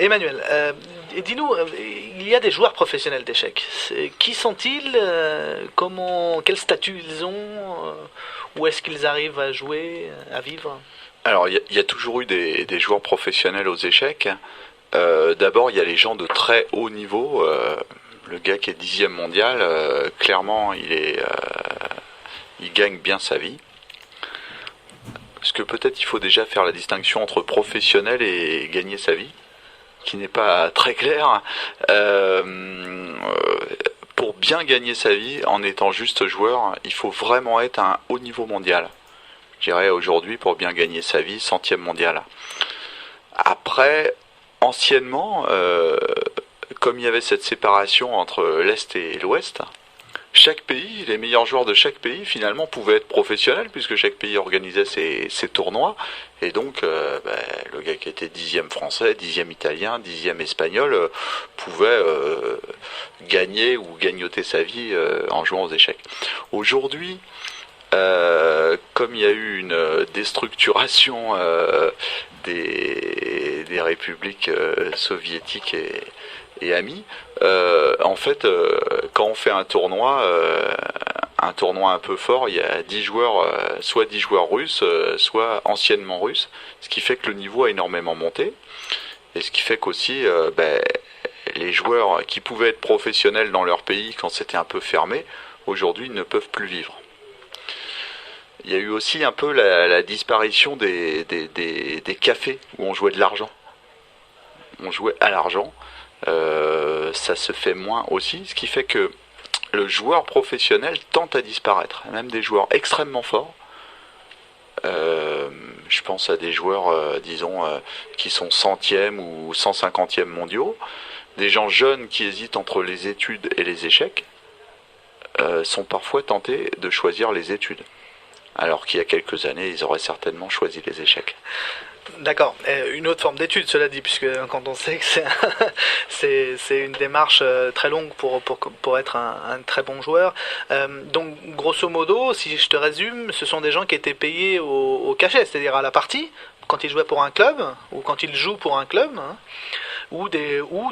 Emmanuel, dis-nous, il y a des joueurs professionnels d'échecs. Qui sont-ils? Quel statut ils ont? Où est-ce qu'ils arrivent à jouer, à vivre? Alors, il y a toujours eu des joueurs professionnels aux échecs. D'abord, il y a les gens de très haut niveau. Le gars qui est 10e mondial, clairement, il gagne bien sa vie. Parce que peut-être il faut déjà faire la distinction entre professionnel et gagner sa vie, qui n'est pas très claire. Pour bien gagner sa vie, en étant juste joueur, il faut vraiment être à un haut niveau mondial. Je dirais aujourd'hui, pour bien gagner sa vie, 100e mondial. Après, anciennement, comme il y avait cette séparation entre l'Est et l'Ouest, chaque pays, les meilleurs joueurs de chaque pays, finalement, pouvaient être professionnels, puisque chaque pays organisait ses tournois. Et donc, le gars qui était 10e français, 10e italien, 10e espagnol, pouvait gagner ou gagnoter sa vie en jouant aux échecs. Aujourd'hui, comme il y a eu une déstructuration des républiques soviétiques et amis, en fait, quand on fait un tournoi un peu fort, il y a 10 joueurs, soit 10 joueurs russes, soit anciennement russes, ce qui fait que le niveau a énormément monté, et ce qui fait qu'aussi les joueurs qui pouvaient être professionnels dans leur pays quand c'était un peu fermé, aujourd'hui ne peuvent plus vivre. Il y a eu aussi un peu la disparition des cafés où on jouait de l'argent. On jouait à l'argent. Ça se fait moins aussi, ce qui fait que le joueur professionnel tente à disparaître. Même des joueurs extrêmement forts. Je pense à des joueurs, qui sont 100e ou 150e mondiaux. Des gens jeunes qui hésitent entre les études et les échecs sont parfois tentés de choisir les études. Alors qu'il y a quelques années, ils auraient certainement choisi les échecs. D'accord. Une autre forme d'étude, cela dit, puisque quand on sait que c'est une démarche très longue pour être un très bon joueur. Donc, grosso modo, si je te résume, ce sont des gens qui étaient payés au cachet, c'est-à-dire à la partie, quand ils jouaient pour un club, ou quand ils jouent pour un club, hein, ou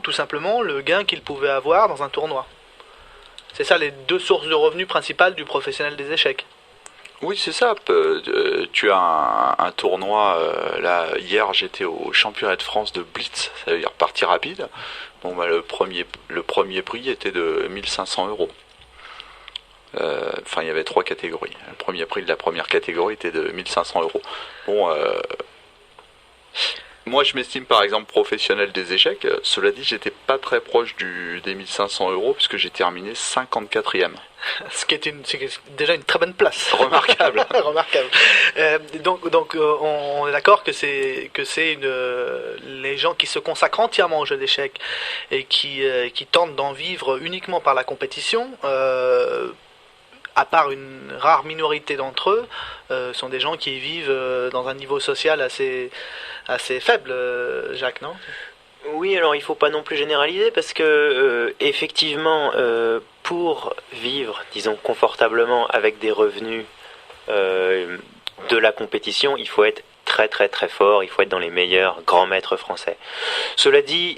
tout simplement le gain qu'ils pouvaient avoir dans un tournoi. C'est ça les deux sources de revenus principales du professionnel des échecs. Oui, c'est ça. Tu as un tournoi, là, hier j'étais au championnat de France de Blitz, ça veut dire partie rapide. Bon, le premier prix était de 1500 euros. Enfin, il y avait 3 catégories. Le premier prix de la première catégorie était de 1500 euros. Bon, moi je m'estime par exemple professionnel des échecs. Cela dit, j'étais pas très proche des 1500 euros puisque j'ai terminé 54e. Ce qui est déjà une très bonne place. Remarquable. Remarquable. Donc on est d'accord que c'est les gens qui se consacrent entièrement au jeu d'échecs et qui tentent d'en vivre uniquement par la compétition, à part une rare minorité d'entre eux, sont des gens qui vivent dans un niveau social assez faible, Jacques, non ? Oui, alors il ne faut pas non plus généraliser parce que effectivement, pour vivre, disons, confortablement avec des revenus de la compétition, il faut être très très très fort, il faut être dans les meilleurs grands maîtres français. Cela dit,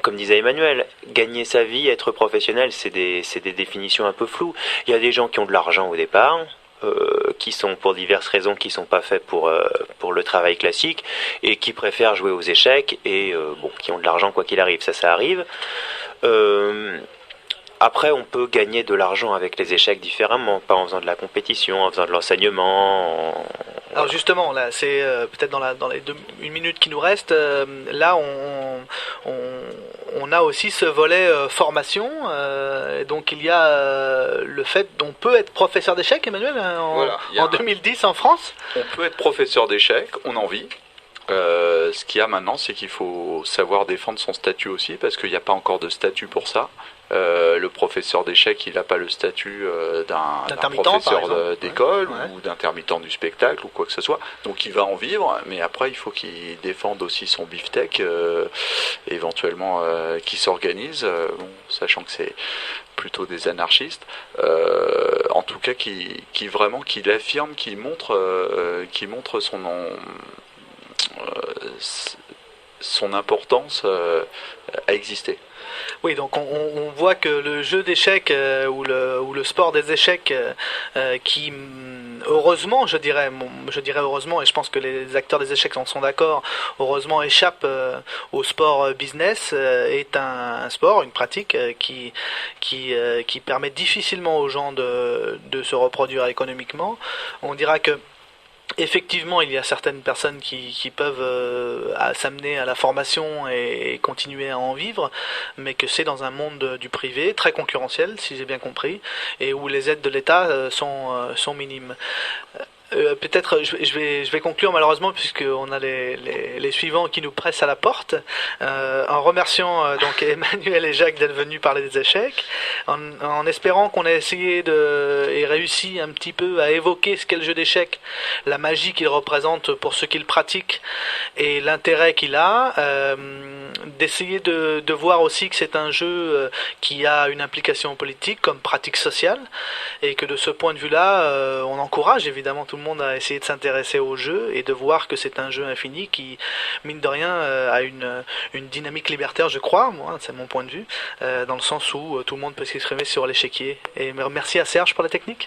comme disait Emmanuel, gagner sa vie, être professionnel, c'est des définitions un peu floues. Il y a des gens qui ont de l'argent au départ, qui sont pour diverses raisons qui sont pas faits pour le travail classique et qui préfèrent jouer aux échecs et qui ont de l'argent quoi qu'il arrive, ça arrive. Après, on peut gagner de l'argent avec les échecs différemment, pas en faisant de la compétition, en faisant de l'enseignement. Alors justement, là, c'est peut-être dans les une minute qui nous reste, là, on a aussi ce volet formation. Donc il y a le fait qu'on peut être professeur d'échecs, Emmanuel, en 2010 en France. On peut être professeur d'échecs, on en vit. Ce qu'il y a maintenant, c'est qu'il faut savoir défendre son statut aussi, parce qu'il n'y a pas encore de statut pour ça. Le professeur d'échecs, il n'a pas le statut d'un professeur d'école ou d'intermittent du spectacle ou quoi que ce soit. Donc il va en vivre, mais après il faut qu'il défende aussi son beefsteak, éventuellement qu'il s'organise, sachant que c'est plutôt des anarchistes. En tout cas, qu'il affirme, qu'il montre son nom. son importance a existé. Oui, donc on voit que le jeu d'échecs ou le sport des échecs qui heureusement, je dirais heureusement, et je pense que les acteurs des échecs en sont d'accord, heureusement échappe au sport business, est un sport, une pratique qui permet difficilement aux gens de se reproduire économiquement. On dira que effectivement, il y a certaines personnes qui peuvent s'amener à la formation et continuer à en vivre, mais que c'est dans un monde du privé, très concurrentiel, si j'ai bien compris, et où les aides de l'État sont minimes. Peut-être je vais conclure malheureusement puisqu'on a les suivants qui nous pressent à la porte en remerciant donc Emmanuel et Jacques d'être venus parler des échecs, en espérant qu'on ait essayé et réussi un petit peu à évoquer ce qu'est le jeu d'échecs, la magie qu'il représente pour ceux qui le pratiquent et l'intérêt qu'il a, d'essayer de voir aussi que c'est un jeu qui a une implication politique comme pratique sociale et que de ce point de vue-là on encourage évidemment tout le monde à essayer de s'intéresser au jeu et de voir que c'est un jeu infini qui, mine de rien, a une dynamique libertaire, je crois, moi, c'est mon point de vue, dans le sens où tout le monde peut s'exprimer sur l'échiquier. Et merci à Serge pour la technique.